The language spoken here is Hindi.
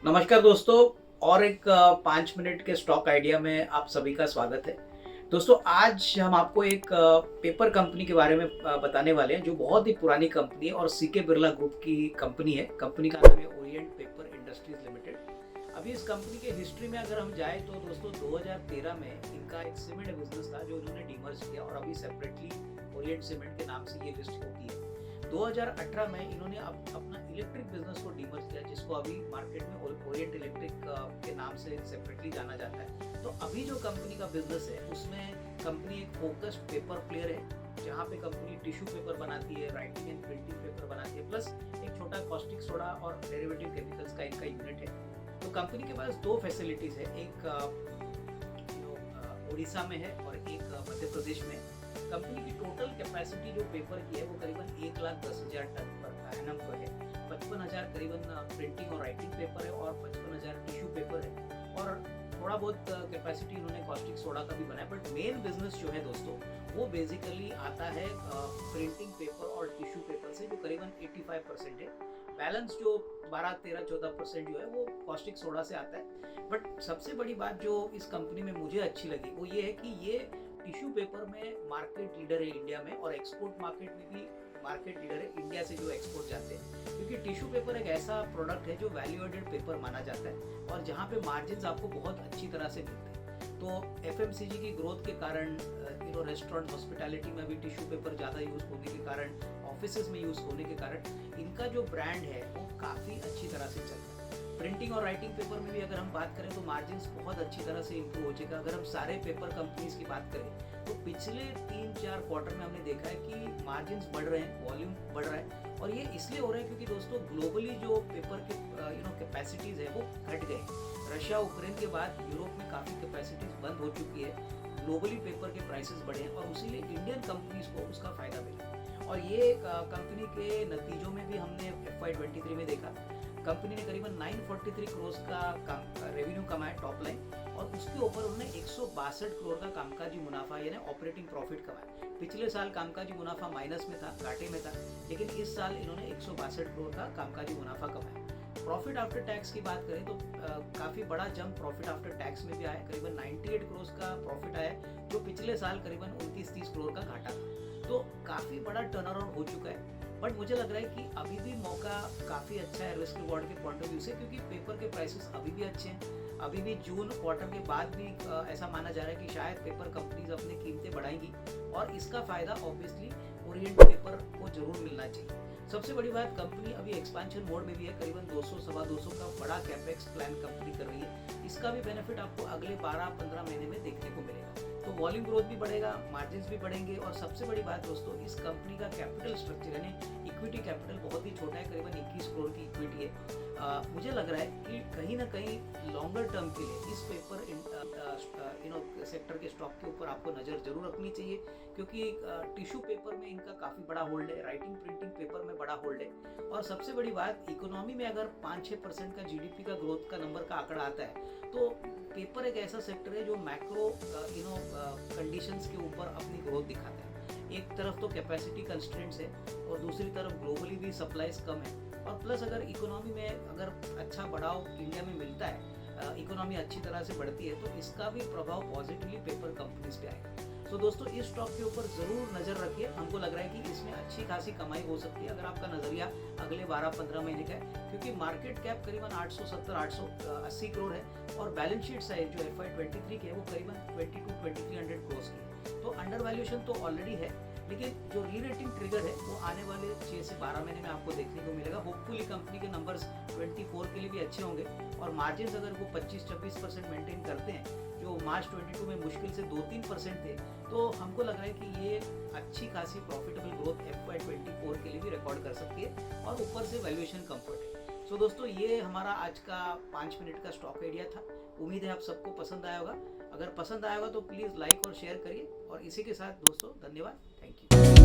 नमस्कार दोस्तों। और एक 5 मिनट के स्टॉक आइडिया में आप सभी का स्वागत है। दोस्तों, आज हम आपको एक पेपर कंपनी के बारे में बताने वाले हैं जो बहुत ही पुरानी कंपनी है और सीके बिरला ग्रुप की कंपनी है। कंपनी का नाम है ओरिएंट पेपर इंडस्ट्रीज लिमिटेड। अभी इस कंपनी के हिस्ट्री में अगर हम जाए तो दोस्तों 2013 में इनका एक सीमेंट बिजनेस था जो इन्होंने डीमर्ज किया और अभी सेपरेटली ओरिएंट सीमेंट के नाम से ये लिस्ट होती है। 2018 में इन्होंने अपना इलेक्ट्रिक बिजनेस को डीमर्ज किया जिसको अभी मार्केट में ओरिएंट इलेक्ट्रिक के नाम से सेपरेटली जाना जाता है। तो अभी जो कंपनी का बिजनेस है उसमें कंपनी एक फोकस्ड पेपर प्लेयर है जहाँ पे कंपनी टिश्यू पेपर बनाती है, राइटिंग एंड प्रिंटिंग पेपर बनाती है, प्लस एक छोटा कॉस्टिक सोडा और डेरिवेटिव केमिकल्स का इनका यूनिट है। तो कंपनी के पास दो फैसिलिटीज है, एक उड़ीसा में है और एक मध्य प्रदेश में। कंपनी की टोटल कैपेसिटी जो पेपर की है वो करीबन 1,10,000 टन पर एनम पर है। 55,000 करीबन प्रिंटिंग और राइटिंग पेपर है और 55,000 टिश्यू पेपर है और थोड़ा बहुत कैपेसिटी इन्होंने कॉस्टिक सोडा का भी बनाया। बट मेन बिजनेस जो है दोस्तों वो बेसिकली आता है प्रिंटिंग पेपर और टिश्यू पेपर से, जो करीबन 85% है। बैलेंस जो 12, 13, 14% जो है वो कॉस्टिक सोडा से आता है। बट सबसे बड़ी बात जो इस कंपनी में मुझे अच्छी लगी वो ये है कि ये टिश्यू पेपर में मार्केट लीडर है इंडिया में, और एक्सपोर्ट मार्केट में भी मार्केट लीडर है इंडिया से जो एक्सपोर्ट जाते हैं। क्योंकि टिश्यू पेपर एक ऐसा प्रोडक्ट है जो वैल्यू एडेड पेपर माना जाता है और जहाँ पे मार्जिन आपको बहुत अच्छी तरह से मिलते हैं। तो एफएमसीजी की ग्रोथ के कारण रेस्टोरेंट हॉस्पिटैलिटी में भी टिश्यू पेपर ज़्यादा यूज होने के कारण, ऑफिसेज में यूज होने के कारण इनका जो ब्रांड है वो काफ़ी अच्छी तरह से चलता है। प्रिंटिंग और राइटिंग पेपर में भी अगर हम बात करें तो मार्जिन बहुत अच्छी तरह से इंप्रूव हो जाएगा। अगर हम सारे पेपर कंपनीज की बात करें तो पिछले 3-4 क्वार्टर में हमने देखा है कि मार्जिन बढ़ रहे हैं, वॉल्यूम बढ़ रहा है। और ये इसलिए हो रहा है क्योंकि दोस्तों ग्लोबली जो पेपर के कैपेसिटीज है वो घट गए। रशिया यूक्रेन के बाद यूरोप में काफ़ी कैपेसिटीज बंद हो चुकी है, ग्लोबली पेपर के प्राइसेस बढ़े हैं और उसीलिए इंडियन कंपनीज को उसका फायदा मिला। और ये कंपनी के नतीजों में भी हमने FY23 में देखा। कंपनी ने करीबन 943 करोड़ का रेवेन्यू कमाया टॉप लाइन, और उसके ऊपर उन्होंने 162 करोड़ का कामकाजी मुनाफा यानी ऑपरेटिंग प्रॉफिट कमाया। पिछले साल कामकाजी मुनाफा माइनस में था, घाटे में था, लेकिन इस साल इन्होंने 162 करोड़ का कामकाजी मुनाफा कमाया। प्रॉफिट आफ्टर टैक्स की बात करें तो काफ़ी बड़ा जंप प्रॉफिट आफ्टर टैक्स में भी आया, करीबन 98 करोड़ का प्रॉफिट आया, जो पिछले साल करीबन 29-30 करोड़ का घाटा था। तो काफ़ी बड़ा टर्न अराउंड हो चुका है। बट मुझे लग रहा है कि अभी भी मौका काफ़ी अच्छा है रिस्क रिवॉर्ड के पॉइंट ऑफ व्यू से, क्योंकि पेपर के प्राइसेस अभी भी अच्छे हैं। अभी भी जून क्वार्टर के बाद भी ऐसा माना जा रहा है कि शायद पेपर कंपनीज अपनी कीमतें बढ़ाएंगी और इसका फायदा ऑब्वियसली ओरिएंट पेपर को जरूर मिलना चाहिए। सबसे बड़ी बात, कंपनी अभी एक्सपेंशन मोड में भी है, करीबन 200-225 का बड़ा कैपेक्स प्लान कंपनी कर रही है। इसका भी बेनिफिट आपको अगले 12-15 महीने में देखने को मिलेगा। तो वॉल्यूम ग्रोथ भी बढ़ेगा, मार्जिन भी बढ़ेंगे, और सबसे बड़ी बात दोस्तों, इस कंपनी का कैपिटल स्ट्रक्चर यानी इक्विटी कैपिटल बहुत ही छोटा है, करीबन 21 करोड़ की इक्विटी है। मुझे लग रहा है कि कहीं ना कहीं लॉन्गर टर्म के लिए इस पेपर सेक्टर के स्टॉक के ऊपर आपको नज़र जरूर रखनी चाहिए, क्योंकि टिश्यू पेपर में इनका काफ़ी बड़ा होल्ड है, राइटिंग प्रिंटिंग पेपर में बड़ा होल्ड है, और सबसे बड़ी बात, इकोनॉमी में अगर 5-6% का जीडीपी का ग्रोथ का नंबर का आंकड़ा आता है तो पेपर एक ऐसा सेक्टर है जो मैक्रो कंडीशंस के ऊपर अपनी ग्रोथ दिखाता है। एक तरफ तो कैपेसिटी कंस्ट्रेंट्स है और दूसरी तरफ ग्लोबली भी सप्लाईज कम है, और प्लस अगर इकोनॉमी में अगर अच्छा बढ़ाव इंडिया में मिलता है, इकोनॉमी अच्छी तरह से बढ़ती है, तो इसका भी प्रभाव पॉजिटिवली पेपर कंपनीज पे आएगा। तो दोस्तों, इस स्टॉक के ऊपर जरूर नजर रखिए। हमको लग रहा है कि इसमें अच्छी खासी कमाई हो सकती है अगर आपका नजरिया अगले 12-15 महीने का है, क्योंकि मार्केट कैप करीबन 870-880 करोड़ है और बैलेंस शीट साइज जो FY23 की है वो करीबन 22-2300 करोड़ की है। तो अंडर वैल्यूएशन तो ऑलरेडी है, लेकिन जो री रेटिंग ट्रिगर है वो आने वाले 6 से 12 महीने में आपको देखने को मिलेगा। होपफुली कंपनी के नंबर्स 24 के लिए भी अच्छे होंगे, और मार्जिन अगर वो 25-26% मेंटेन करते हैं, जो मार्च 22 में मुश्किल से 2-3% थे, तो हमको लग रहा है कि ये अच्छी खासी प्रॉफिटेबल ग्रोथ FY24 के लिए भी रिकॉर्ड कर सकती है, और ऊपर से वैल्यूएशन कंफर्ट है। सो दोस्तों, ये हमारा आज का 5 मिनट का स्टॉक आइडिया था। उम्मीद है आप सबको पसंद आया होगा। अगर पसंद आया होगा तो प्लीज़ लाइक और शेयर करिए, और इसी के साथ दोस्तों धन्यवाद, थैंक यू।